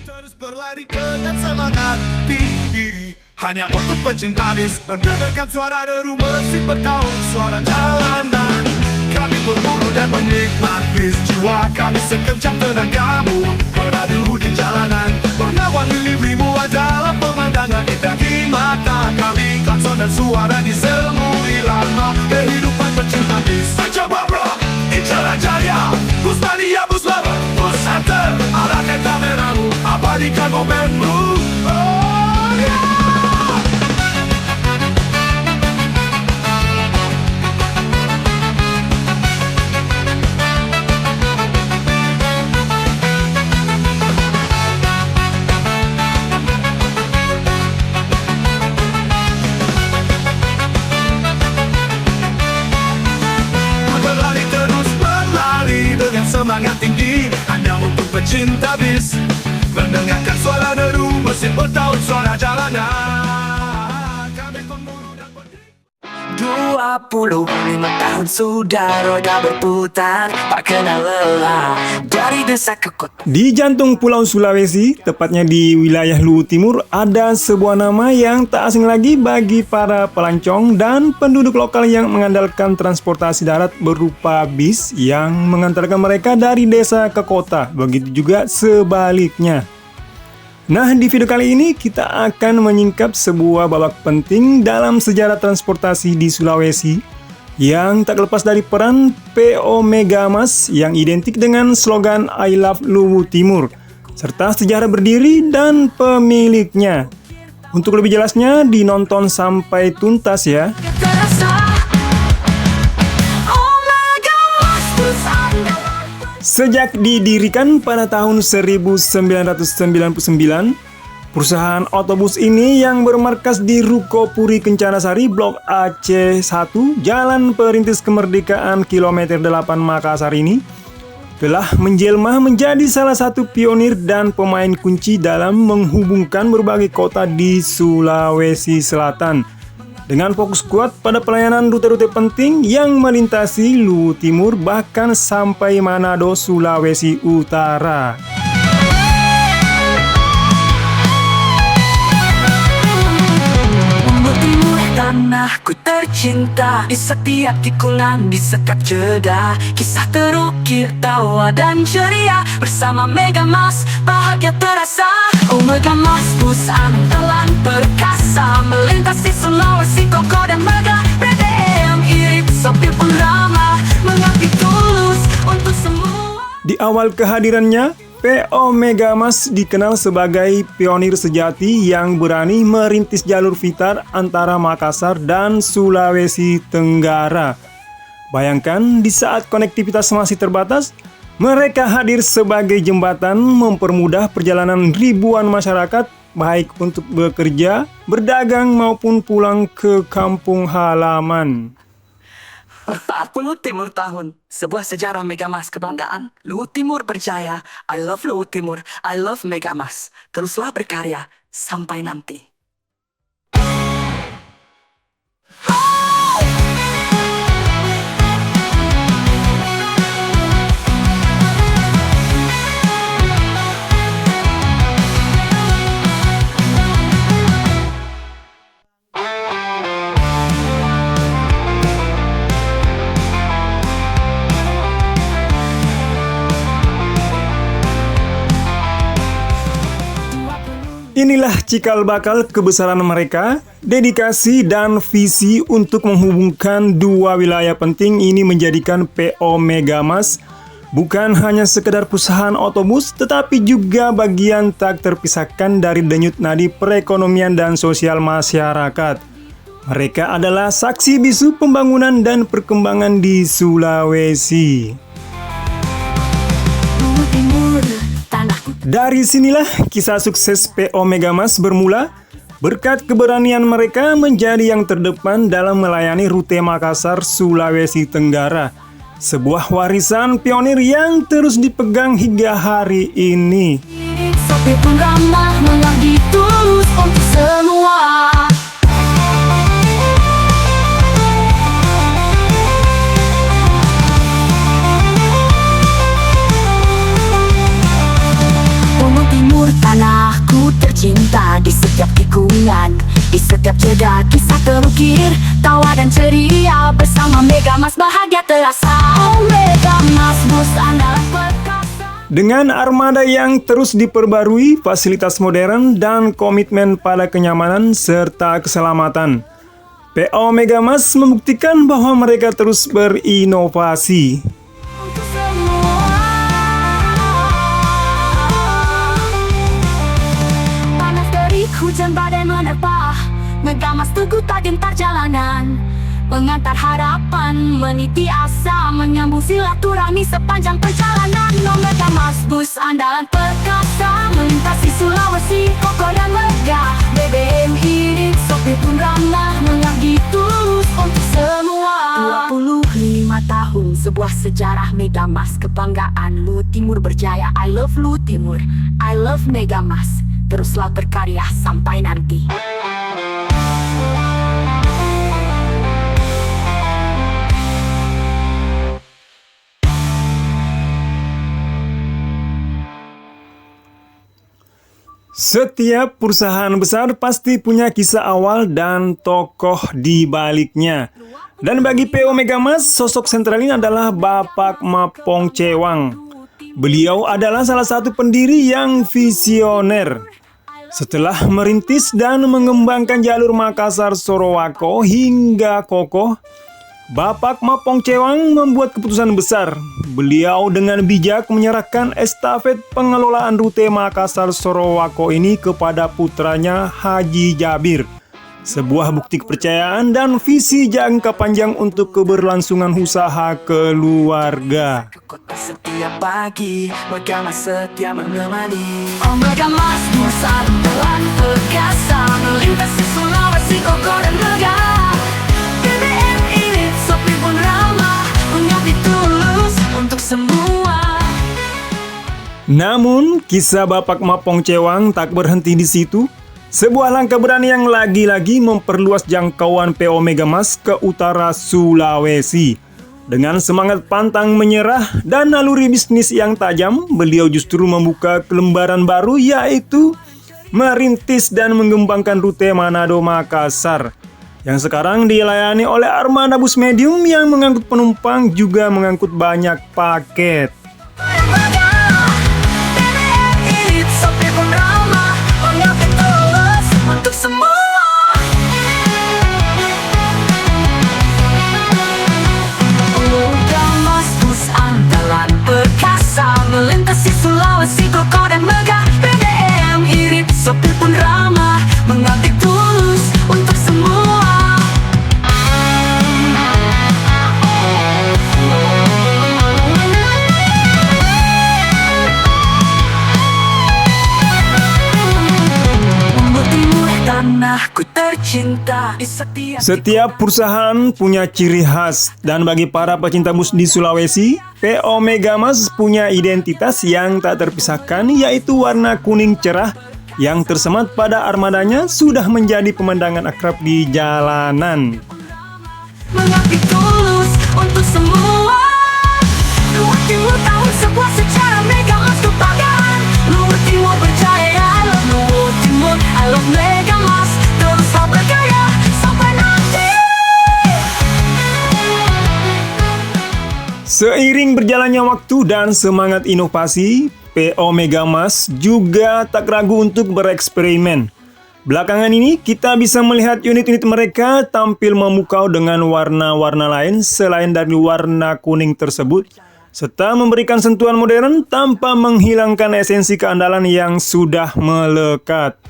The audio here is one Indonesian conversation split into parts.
Terus berlari dengan semangat tinggi, hanya untuk pecinta bis. Mendengarkan suara deru mesin bertaut, suara jalanan. Kami berburu dan menikmat bis. Jiwa kami sekencang tenagamu, beradu di jalanan. Menawan librimu adalah pemandangan indah di mata kami. Klakson dan suara di semu irama kehidupan pecinta bis. Coba bro, di jalan jaya, bus mania, bus lover, bus hunter, arahkan kameramu, abadikan momenmu. Oh yeah. Berlari terus berlari dengan semangat tinggi, hanya untuk pecinta bis. Mendengarkan suara deru mesin bertaut, suara jalanan. Kami pemburu dan 25 tahun sudah roda berputar, tak kenal lelah dari desa ke kota. Di jantung Pulau Sulawesi, tepatnya di wilayah Luwu Timur, ada sebuah nama yang tak asing lagi bagi para pelancong dan penduduk lokal yang mengandalkan transportasi darat berupa bis yang mengantarkan mereka dari desa ke kota. Begitu juga sebaliknya. Nah, di video kali ini kita akan menyingkap sebuah babak penting dalam sejarah transportasi di Sulawesi yang tak lepas dari peran PO Megamas yang identik dengan slogan I Love Luwu Timur, serta sejarah berdiri dan pemiliknya. Untuk lebih jelasnya, dinonton sampai tuntas ya. Sejak didirikan pada tahun 1999, perusahaan otobus ini yang bermarkas di Ruko Puri Kencanasari Blok AC1, Jalan Perintis Kemerdekaan Kilometer 8 Makassar ini telah menjelma menjadi salah satu pionir dan pemain kunci dalam menghubungkan berbagai kota di Sulawesi Selatan, dengan fokus kuat pada pelayanan rute-rute penting yang melintasi Luwu Timur bahkan sampai Manado, Sulawesi Utara. Luwu Timur tanahku tercinta, di setiap tikungan, di setiap jeda, kisah terukir, tawa dan ceria. Bersama Megamas, bahagia terasa. Oh Megamas, bus andalan perkasa, melintasi Sulawesi, kokoh dan megah. PDM irit, sopir pun ramah, mengabdi tulus untuk semua. Di awal kehadirannya, PO Megamas dikenal sebagai pionir sejati yang berani merintis jalur vital antara Makassar dan Sulawesi Tenggara. Bayangkan, di saat konektivitas masih terbatas, mereka hadir sebagai jembatan mempermudah perjalanan ribuan masyarakat, baik untuk bekerja, berdagang maupun pulang ke kampung halaman. 40 Timur tahun, sebuah sejarah Megamas kebanggaan. Luwu Timur berjaya. I love Luwu Timur, I love Megamas. Teruslah berkarya sampai nanti. Inilah cikal bakal kebesaran mereka, dedikasi dan visi untuk menghubungkan dua wilayah penting ini menjadikan PO Megamas bukan hanya sekedar perusahaan otobus, tetapi juga bagian tak terpisahkan dari denyut nadi perekonomian dan sosial masyarakat. Mereka adalah saksi bisu pembangunan dan perkembangan di Sulawesi. Dari sinilah kisah sukses PO Megamas bermula, berkat keberanian mereka menjadi yang terdepan dalam melayani rute Makassar, Sulawesi Tenggara. Sebuah warisan pionir yang terus dipegang hingga hari ini. Sopir pun ramah, mengabdi tulus untuk semua. Luwu Timur tercinta di setiap tikungan, di setiap jeda kisah terukir, tawa dan ceria bersama Megamas bahagia terasa. Oh Megamas, bus andalan perkasa. Dengan armada yang terus diperbarui, fasilitas modern, dan komitmen pada kenyamanan serta keselamatan, PO Megamas membuktikan bahwa mereka terus berinovasi. Untuk semua, panas terik, hujan badai menerpa, Megamas teguh tak gentar jalanan, mengantar harapan, meniti asa, menyambung silaturahmi sepanjang perjalanan. No Megamas, bus andalan perkasa, melintasi Sulawesi, kokoh dan megah. BBM irit, sopir pun ramah, mengabdi tulus untuk semua. 25 tahun, sebuah sejarah Megamas, kebanggaan Lu Timur berjaya. I love Lu Timur, I love Megamas, teruslah berkarya sampai nanti. Setiap perusahaan besar pasti punya kisah awal dan tokoh di baliknya. Dan bagi PO Megamas, sosok sentral ini adalah Bapak Mapong Cewang. Beliau adalah salah satu pendiri yang visioner. Setelah merintis dan mengembangkan jalur Makassar-Sorowako hingga kokoh, Bapak Mapong Cewang membuat keputusan besar. Beliau dengan bijak menyerahkan estafet pengelolaan rute Makassar-Sorowako ini kepada putranya Haji Jabir. Sebuah bukti kepercayaan dan visi jangka panjang untuk keberlangsungan usaha keluarga. Kota setiap pagi, Megamas setia menemani. Oh Megamas, bus andalan perkasa, melintasi Sulawesi, kokoh dan megah. BBM irit, sopir pun ramah, mengabdi tulus untuk semua. Namun, kisah Bapak Mapong Cewang tak berhenti di situ. Sebuah langkah berani yang lagi-lagi memperluas jangkauan PO Megamas ke utara Sulawesi. Dengan semangat pantang menyerah dan naluri bisnis yang tajam, beliau justru membuka lembaran baru, yaitu merintis dan mengembangkan rute Manado Makassar, yang sekarang dilayani oleh armada bus medium yang mengangkut penumpang juga mengangkut banyak paket. Untuk semua. Megamas, bus andalan perkasa, melintasi Sulawesi, kokoh dan megah. BBM irit, sopir pun ramah, mengabdi tulus untuk semua. Tanahku tercinta di Setiap perusahaan punya ciri khas, dan bagi para pecinta bus di Sulawesi, PO Megamas punya identitas yang tak terpisahkan, yaitu warna kuning cerah yang tersemat pada armadanya sudah menjadi pemandangan akrab di jalanan. mengabdi tulus untuk semua. Luar Timur tahun sebuah sejarah Megamas kebanggaan. Luar Timur berjaya, I love Luar Timur, I love Megamas, teruslah berkarya sampai nanti. Seiring berjalannya waktu dan semangat inovasi, PO Megamas juga tak ragu untuk bereksperimen. Belakangan ini kita bisa melihat unit-unit mereka tampil memukau dengan warna-warna lain selain dari warna kuning tersebut, serta memberikan sentuhan modern tanpa menghilangkan esensi keandalan yang sudah melekat.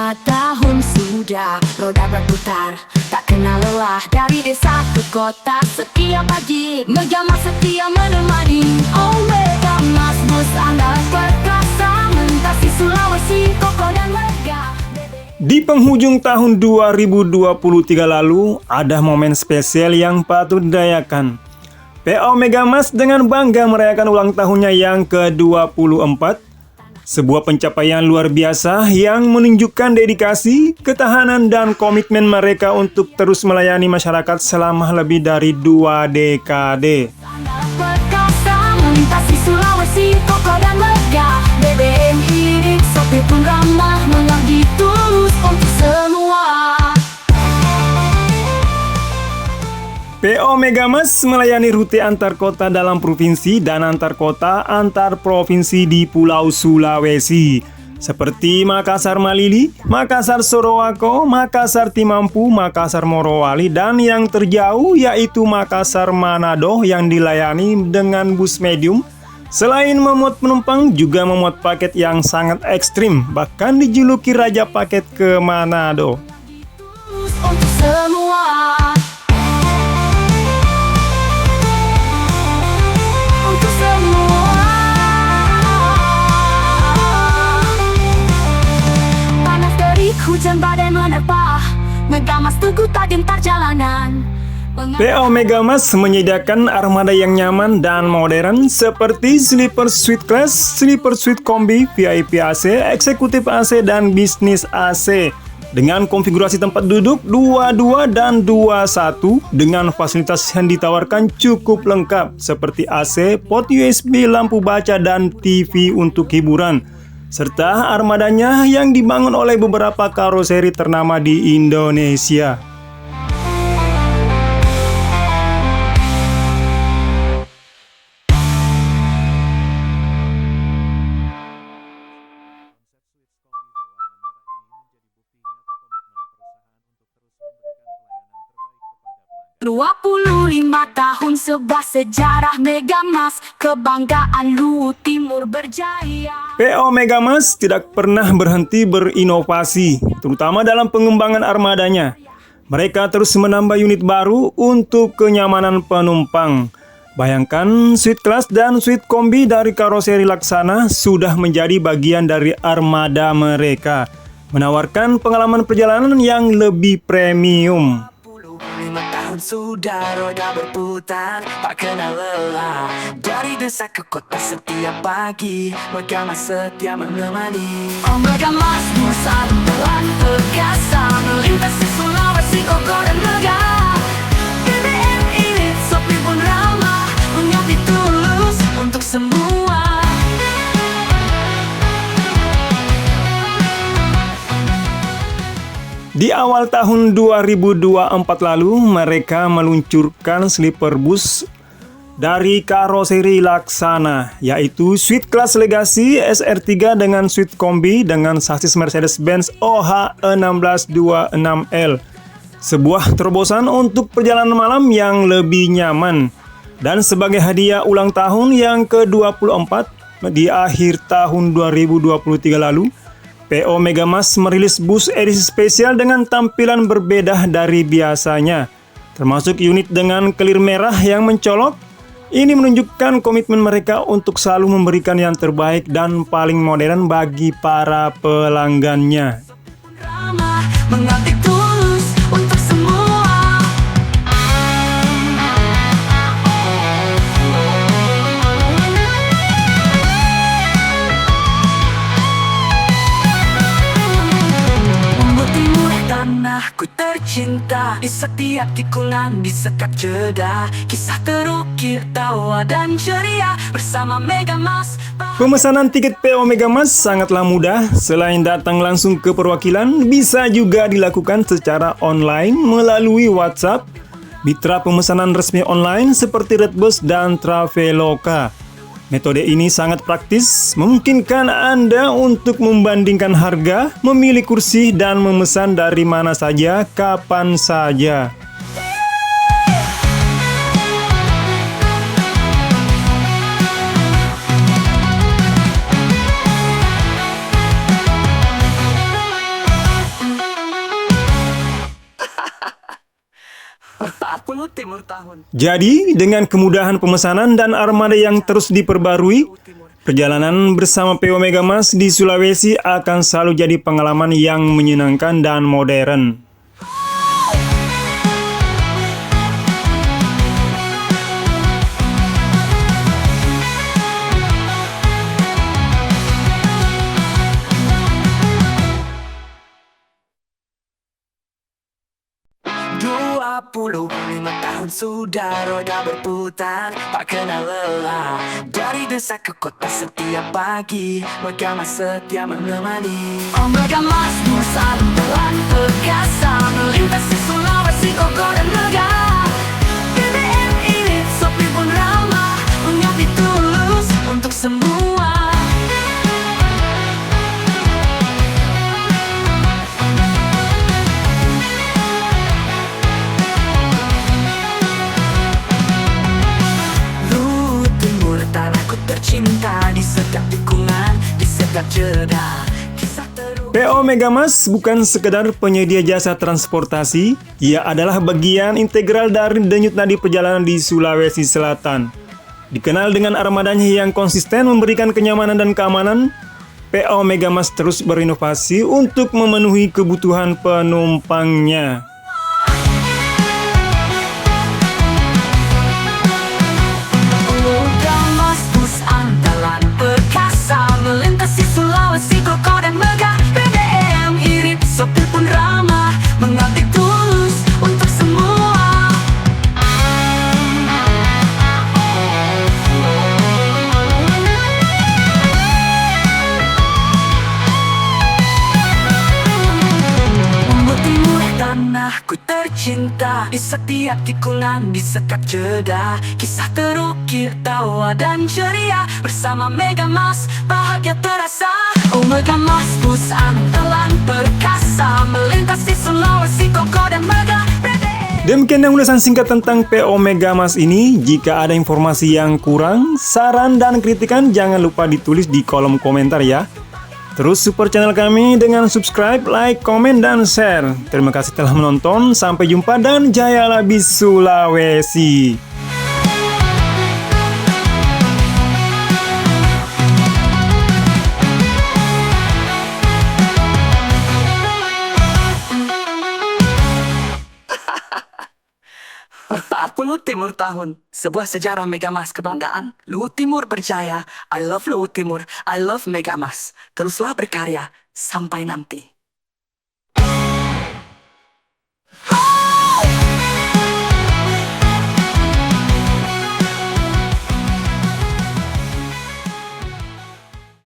Tahun sudah roda berputar, tak kenal lelah dari desa ke kota. Setiap pagi Megamas setia menemani. Oh Megamas, bus andalan perkasa, melintasi Sulawesi, kokoh dan megah. Di penghujung tahun 2023 lalu, ada momen spesial yang patut dirayakan. PO Megamas dengan bangga merayakan ulang tahunnya yang ke-24. Sebuah pencapaian luar biasa yang menunjukkan dedikasi, ketahanan, dan komitmen mereka untuk terus melayani masyarakat selama lebih dari 2 dekade. Perkasa melintasi Sulawesi, kokoh dan megah. BBM irit, sopir pun ramah, mengabdi tulus untuk semua. PO Megamas melayani rute antar kota dalam provinsi dan antar kota antar provinsi di Pulau Sulawesi, seperti Makassar Malili, Makassar Sorowako, Makassar Timampu, Makassar Morowali, dan yang terjauh yaitu Makassar Manado yang dilayani dengan bus medium. Selain memuat penumpang, juga memuat paket yang sangat ekstrim, bahkan dijuluki Raja Paket ke Manado. Untuk semua. Untuk semua. Panas terik, hujan badai menerpa, Megamas teguh tak gentar jalanan. PO Megamas menyediakan armada yang nyaman dan modern seperti Sleeper Suite Class, Sleeper Suite Kombi, VIP AC, Eksekutif AC, dan Bisnis AC. Dengan konfigurasi tempat duduk 22 dan 21 dengan fasilitas yang ditawarkan cukup lengkap seperti AC, port USB, lampu baca, dan TV untuk hiburan. Serta armadanya yang dibangun oleh beberapa karoseri ternama di Indonesia. Dua 25 tahun sebuah sejarah Megamas, kebanggaan Luwu Timur berjaya. PO Megamas tidak pernah berhenti berinovasi, terutama dalam pengembangan armadanya. Mereka terus menambah unit baru untuk kenyamanan penumpang. Bayangkan, suite class dan suite kombi dari karoseri Laksana sudah menjadi bagian dari armada mereka, menawarkan pengalaman perjalanan yang lebih premium. 5 tahun sudah roda berputar, tak kenal lelah. Dari desa ke kota setiap pagi, Megamas setia menemani. Oh Megamas, bersatu pelan perkasa, melintasi Sulawesi, kokoh dan megah. BBM irit, sopir pun ramah, mengabdi tulus untuk semua. Di awal tahun 2024 lalu, mereka meluncurkan sleeper bus dari karoseri Laksana, yaitu Suite Class Legacy SR3 dengan suite kombi dengan sasis Mercedes-Benz OH1626L. Sebuah terobosan untuk perjalanan malam yang lebih nyaman. Dan sebagai hadiah ulang tahun yang ke-24 di akhir tahun 2023 lalu, PO Megamas merilis bus edisi spesial dengan tampilan berbeda dari biasanya, termasuk unit dengan kelir merah yang mencolok. Ini menunjukkan komitmen mereka untuk selalu memberikan yang terbaik dan paling modern bagi para pelanggannya. Ramah, mengabdi tulus untuk semua. Tanahku tercinta, di setiap tikungan, di sekap jeda, kisah terukir, tawa dan ceria bersama Megamas. Pemesanan tiket PO Megamas sangatlah mudah. Selain datang langsung ke perwakilan, bisa juga dilakukan secara online melalui WhatsApp, mitra pemesanan resmi online seperti Redbus dan Traveloka. Metode ini sangat praktis, memungkinkan Anda untuk membandingkan harga, memilih kursi, dan memesan dari mana saja, kapan saja. Jadi, dengan kemudahan pemesanan dan armada yang terus diperbarui, Perjalanan bersama PO Megamas di Sulawesi akan selalu jadi pengalaman yang menyenangkan dan modern. Dua puluh lima tahun sudah roda berputar, tak kenal lelah. Dari desa ke kota setiap pagi, Megamas setia menemani. Oh Megamas, Nusa Telan perkasa, melintasi Sulawesi, Kokoh dan Megah. BBM irit, sopir pun ramah, mengabdi tulus untuk semua. Tercinta di setiap tikungan, di setiap jeda. PO Megamas bukan sekedar penyedia jasa transportasi, ia adalah bagian integral dari denyut nadi perjalanan di Sulawesi Selatan. Dikenal dengan armadanya yang konsisten memberikan kenyamanan dan keamanan, PO Megamas terus berinovasi untuk memenuhi kebutuhan penumpangnya. Melintasi Sulawesi, Kokoh dan Megah. BBM irit, sopir pun ramah, mengabdi tulus untuk semua. Membuat timur tanahku tercinta, di setiap tikungan, di setiap jeda. Kisah terukir, tawa dan ceria, bersama Megamas bahagia terasa. Oh Megamas, bus andalan perkasa, melintasi Sulawesi, Kokoh dan Megah. Demikian yang ulasan singkat tentang PO Megamas ini. Jika ada informasi yang kurang, saran dan kritikan jangan lupa ditulis di kolom komentar ya. Terus support channel kami dengan subscribe, like, komen, dan share. Terima kasih telah menonton. Sampai jumpa dan jaya labis Sulawesi. Luhut Timur tahun, sebuah sejarah Megamas kebanggaan. Luhut Timur berjaya, I love Luhut Timur, I love Megamas. Teruslah berkarya, sampai nanti.